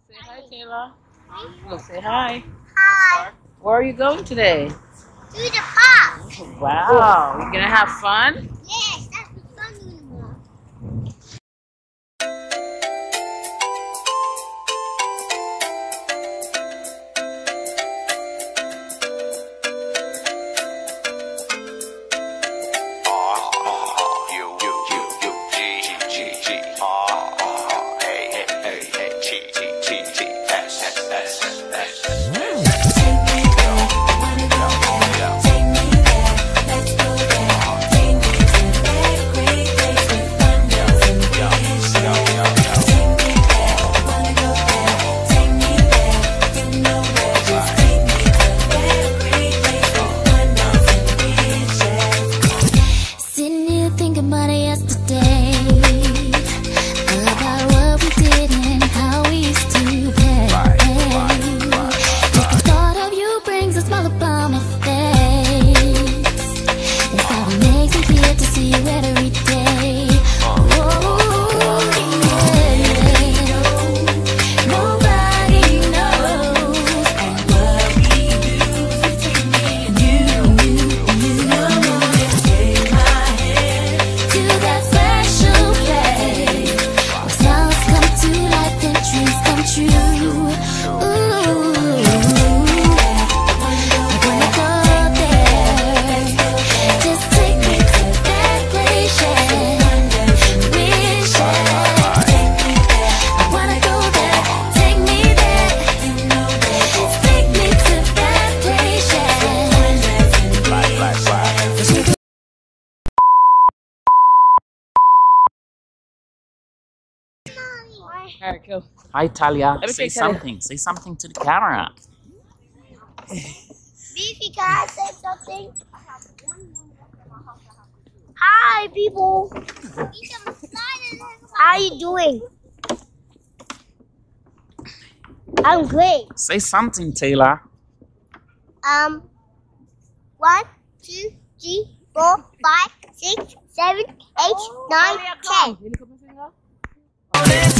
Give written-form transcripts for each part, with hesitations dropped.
Say hi, Taylor. Look, say hi. Hi. Where are you going today? To the park. Wow, you gonna have fun? Yes, that's the fun anymore. Alright, go. Hi, Talia. Let me Say take Talia. something. Say something to the camera. Beefy, can I say something? Hi, people. How are you doing? I'm great. Say something, Taylor. 1, 2, 3, 4, 5, 6, 7, 8, 9, 10.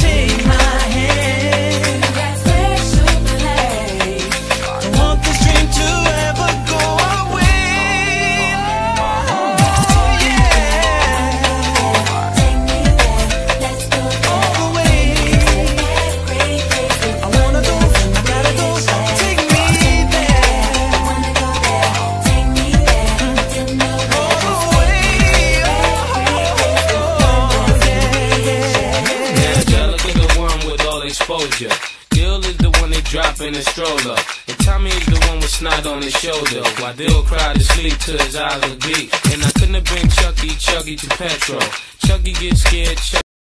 Take my hand, that special place. I want this dream to ever go away. Oh, yeah. Take me there, let's go all the way. I wanna go, I gotta go. Take me there. I wanna go there. Take me there, all the way. Exposure. Dill is the one they drop in the stroller, and Tommy is the one with snot on his shoulder. While Dill cried to sleep till his eyes were geek, and I couldn't have been Chucky to Petro. Chucky gets scared.